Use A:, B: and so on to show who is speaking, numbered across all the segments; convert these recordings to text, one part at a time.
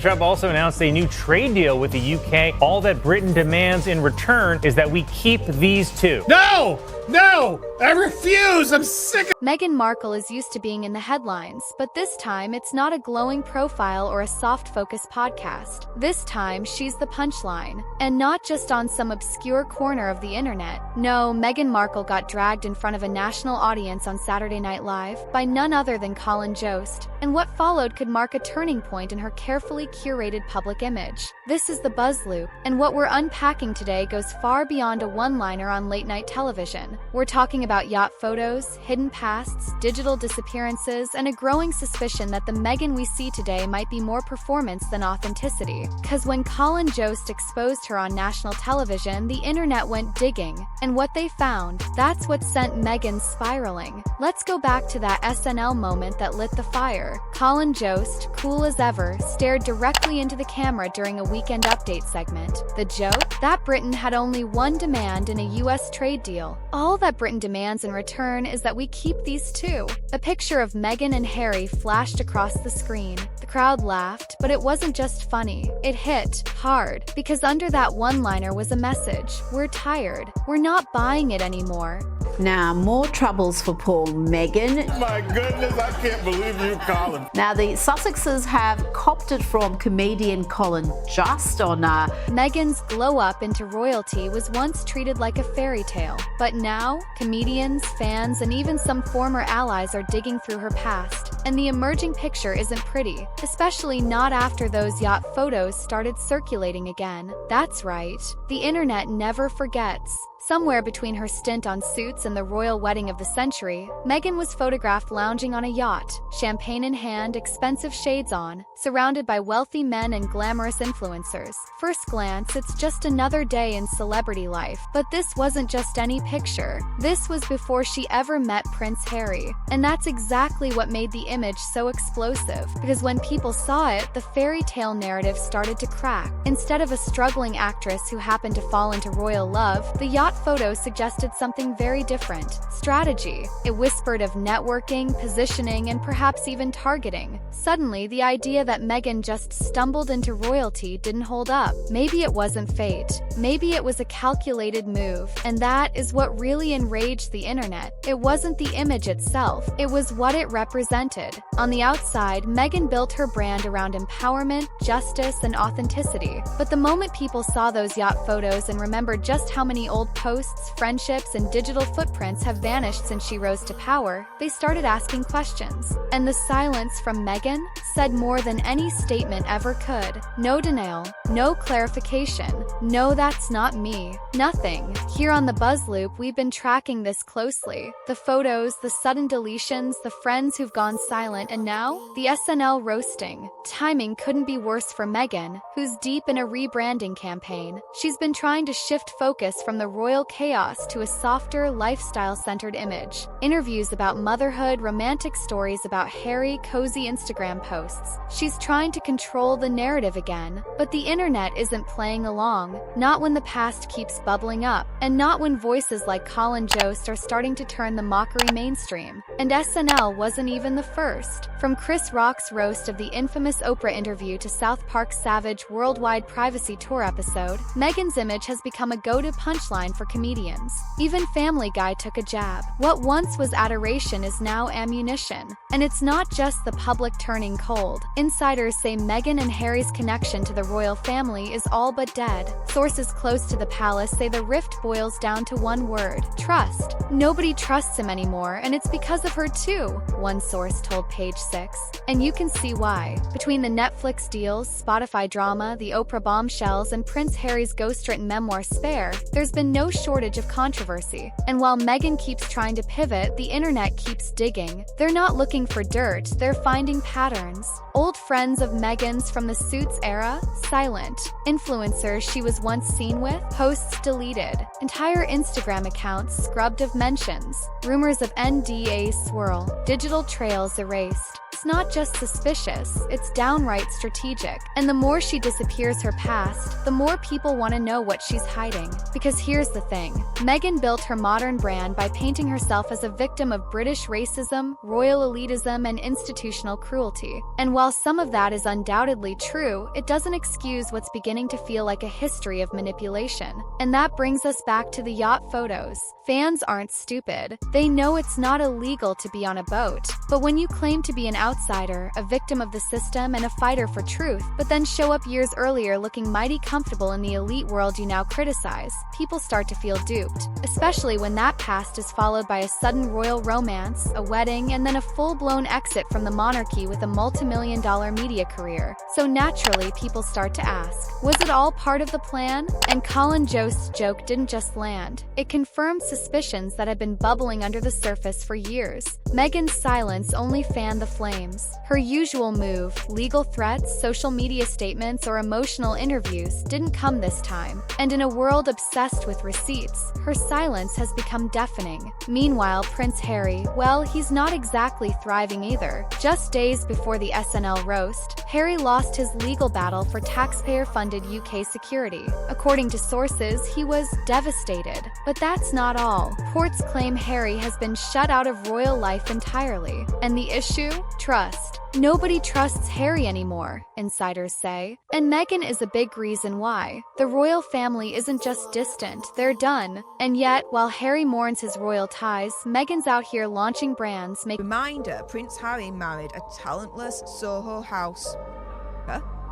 A: Trump also announced a new trade deal with the UK. All that Britain demands in return is that we keep these two.
B: No! No! I refuse! I'm sick of—
C: Meghan Markle is used to being in the headlines, but this time it's not a glowing profile or a soft-focus podcast. This time, she's the punchline. And not just on some obscure corner of the internet. No, Meghan Markle got dragged in front of a national audience on Saturday Night Live by none other than Colin Jost. And what followed could mark a turning point in her carefully curated public image. This is the Buzz Loop, and what we're unpacking today goes far beyond a one-liner on late-night television. We're talking about yacht photos, hidden pasts, digital disappearances, and a growing suspicion that the Meghan we see today might be more performance than authenticity. Cause when Colin Jost exposed her on national television, the internet went digging, and what they found, that's what sent Meghan spiraling. Let's go back to that SNL moment that lit the fire. Colin Jost, cool as ever, stared directly into the camera during a Weekend Update segment. The joke? That Britain had only one demand in a US trade deal. All that Britain demands in return is that we keep these two. A picture of Meghan and Harry flashed across the screen. The crowd laughed, but it wasn't just funny. It hit hard, because under that one-liner was a message. We're tired. We're not buying it anymore.
D: Now, more troubles for poor Meghan.
B: My goodness, I can't believe you, Colin.
D: Now, the Sussexes have copped it from comedian Colin Jost on
C: Meghan's glow-up into royalty was once treated like a fairy tale. But now, comedians, fans, and even some former allies are digging through her past. And the emerging picture isn't pretty, especially not after those yacht photos started circulating again. That's right, the internet never forgets. Somewhere between her stint on Suits and the royal wedding of the century, Meghan was photographed lounging on a yacht, champagne in hand, expensive shades on, surrounded by wealthy men and glamorous influencers. First glance, it's just another day in celebrity life. But this wasn't just any picture. This was before she ever met Prince Harry. And that's exactly what made the image so explosive, because when people saw it, the fairy tale narrative started to crack. Instead of a struggling actress who happened to fall into royal love, the yacht photo suggested something very different: strategy. It whispered of networking, positioning, and perhaps even targeting. Suddenly, the idea that Meghan just stumbled into royalty didn't hold up. Maybe it wasn't fate. Maybe it was a calculated move. And that is what really enraged the internet. It wasn't the image itself, it was what it represented. On the outside, Meghan built her brand around empowerment, justice, and authenticity. But the moment people saw those yacht photos and remembered just how many old posts, friendships, and digital footprints have vanished since she rose to power, they started asking questions. And the silence from Meghan said more than any statement ever could. No denial, no clarification, no that's not me, nothing. Here on the Buzz Loop, we've been tracking this closely. The photos, the sudden deletions, the friends who've gone silent, and now, the SNL roasting. Timing couldn't be worse for Meghan, who's deep in a rebranding campaign. She's been trying to shift focus from the royal chaos to a softer, lifestyle-centered image. Interviews about motherhood, romantic stories about Harry, cozy Instagram posts. She's trying to control the narrative again, but the internet isn't playing along. Not when the past keeps bubbling up, and not when voices like Colin Jost are starting to turn the mockery mainstream. And SNL wasn't even the first. From Chris Rock's roast of the infamous Oprah interview to South Park's savage worldwide privacy tour episode, Meghan's image has become a go-to punchline for comedians. Even Family Guy took a jab. What once was adoration is now ammunition. And it's not just the public turning cold. Insiders say Meghan and Harry's connection to the royal family is all but dead. Sources close to the palace say the rift boils down to one word: trust. Nobody trusts him anymore, and it's because of her too, one source told Page 6. And you can see why. Between the Netflix deals, Spotify drama, the Oprah bombshells, and Prince Harry's ghostwritten memoir Spare, there's been no shortage of controversy. And while Meghan keeps trying to pivot, the internet keeps digging. They're not looking for dirt, they're finding patterns. Old friends of Meghan's from the Suits era, silent. Influencers she was once seen with, posts deleted. Entire Instagram accounts scrubbed of mentions. Rumors of NDA swirl. Digital trails erased. it's not just suspicious, it's downright strategic. And the more she disappears her past, the more people want to know what she's hiding. Because here's the thing. Meghan built her modern brand by painting herself as a victim of British racism, royal elitism, and institutional cruelty. And while some of that is undoubtedly true, it doesn't excuse what's beginning to feel like a history of manipulation. And that brings us back to the yacht photos. Fans aren't stupid. They know it's not illegal to be on a boat. But when you claim to be an outsider, a victim of the system, and a fighter for truth, but then show up years earlier looking mighty comfortable in the elite world you now criticize, people start to feel duped. Especially when that past is followed by a sudden royal romance, a wedding, and then a full-blown exit from the monarchy with a multi-million-dollar media career. So naturally, people start to ask, was it all part of the plan? And Colin Jost's joke didn't just land. It confirmed suspicions that had been bubbling under the surface for years. Meghan's silence only fanned the flames. Her usual move, legal threats, social media statements, or emotional interviews, didn't come this time. And in a world obsessed with receipts, her silence has become deafening. Meanwhile, Prince Harry, well, he's not exactly thriving either. Just days before the SNL roast, Harry lost his legal battle for taxpayer-funded UK security. According to sources, he was devastated. But that's not all. Reports claim Harry has been shut out of royal life entirely. And the issue? Trust. Nobody trusts Harry anymore, insiders say. And Meghan is a big reason why. The royal family isn't just distant, they're done. And yet, while Harry mourns his royal ties, Meghan's out here launching brands,
E: Reminder, Prince Harry married a talentless Soho house,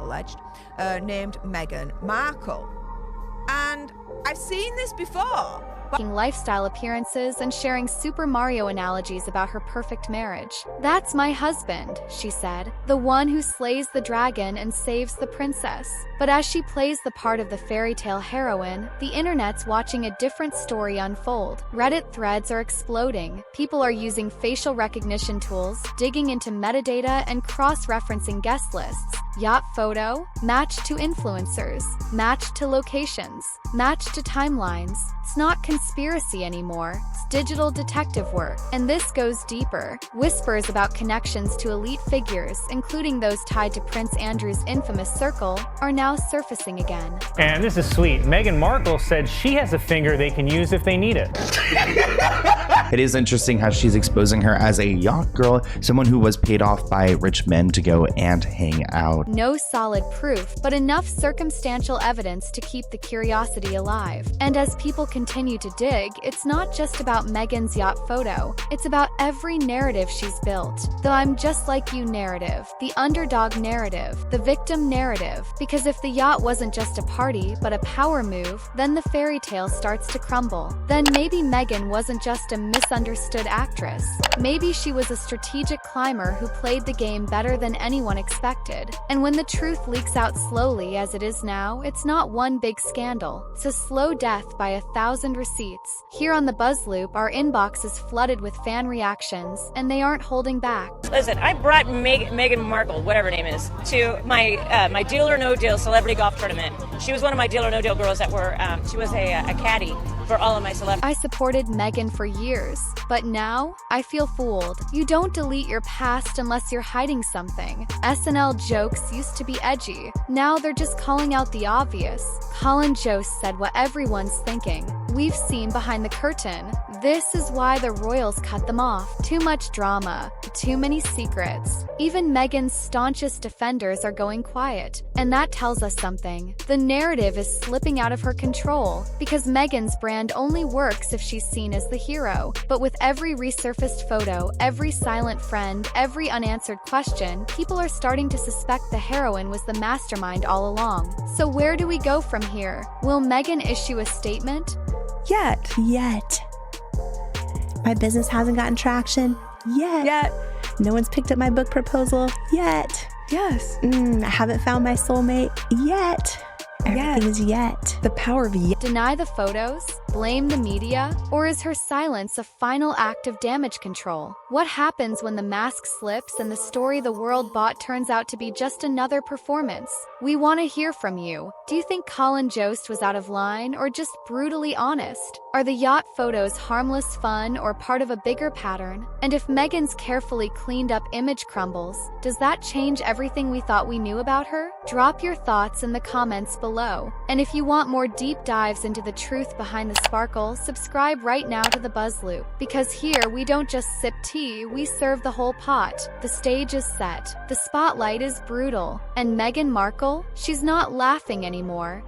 E: alleged, named Meghan Markle. And I've seen this before.
C: making lifestyle appearances and sharing Super Mario analogies about her perfect marriage. "That's my husband," she said, "the one who slays the dragon and saves the princess." But as she plays the part of the fairy tale heroine, the internet's watching a different story unfold. Reddit threads are exploding. People are using facial recognition tools, digging into metadata, and cross-referencing guest lists. Yacht photo, matched to influencers, matched to locations, matched to timelines. It's not conspiracy anymore, it's digital detective work. And this goes deeper. Whispers about connections to elite figures, including those tied to Prince Andrew's infamous circle, are now surfacing again.
A: And this is sweet. Meghan Markle said she has a finger they can use if they need it.
F: It is interesting how she's exposing her as a yacht girl, someone who was paid off by rich men to go and hang out.
C: No solid proof, but enough circumstantial evidence to keep the curiosity alive. And as people continue to dig, it's not just about Meghan's yacht photo, it's about every narrative she's built. The "I'm just like you" narrative, the underdog narrative, the victim narrative. Because if the yacht wasn't just a party, but a power move, then the fairy tale starts to crumble. Then maybe Meghan wasn't just a misunderstood actress. Maybe she was a strategic climber who played the game better than anyone expected. And when the truth leaks out slowly as it is now, it's not one big scandal. It's a slow death by 1,000 receipts. Here on the Buzz Loop, our inbox is flooded with fan reactions, and they aren't holding back.
G: Listen, I brought Meghan Markle, whatever her name is, to my Deal or No Deal celebrity golf tournament. She was one of my Deal or No Deal girls that were, she was a caddy for all of my celebrities.
C: I supported Meghan for years, but now I feel fooled. You don't delete your past unless you're hiding something. SNL jokes used to be edgy. Now they're just calling out the obvious. Colin Jost said what everyone's thinking. "We've seen behind the curtain. This is why the royals cut them off. Too much drama, too many secrets." Even Meghan's staunchest defenders are going quiet. And that tells us something. The narrative is slipping out of her control, because Meghan's brand only works if she's seen as the hero. But with every resurfaced photo, every silent friend, every unanswered question, people are starting to suspect the heroine was the mastermind all along. So where do we go from here? Will Meghan issue a statement?
H: Yet. My business hasn't gotten traction. Yet. No one's picked up my book proposal. Yet.
I: Yes.
H: I haven't found my soulmate. Yet. Everything is yet.
I: The power of yet.
C: Deny the photos? Blame the media? Or is her silence a final act of damage control? What happens when the mask slips and the story the world bought turns out to be just another performance? We want to hear from you. Do you think Colin Jost was out of line or just brutally honest? Are the yacht photos harmless fun or part of a bigger pattern? And if Meghan's carefully cleaned up image crumbles, does that change everything we thought we knew about her? Drop your thoughts in the comments below. And if you want more deep dives into the truth behind the sparkle, subscribe right now to the Buzz Loop. Because here we don't just sip tea, we serve the whole pot. The stage is set. The spotlight is brutal. And Meghan Markle? She's not laughing anymore.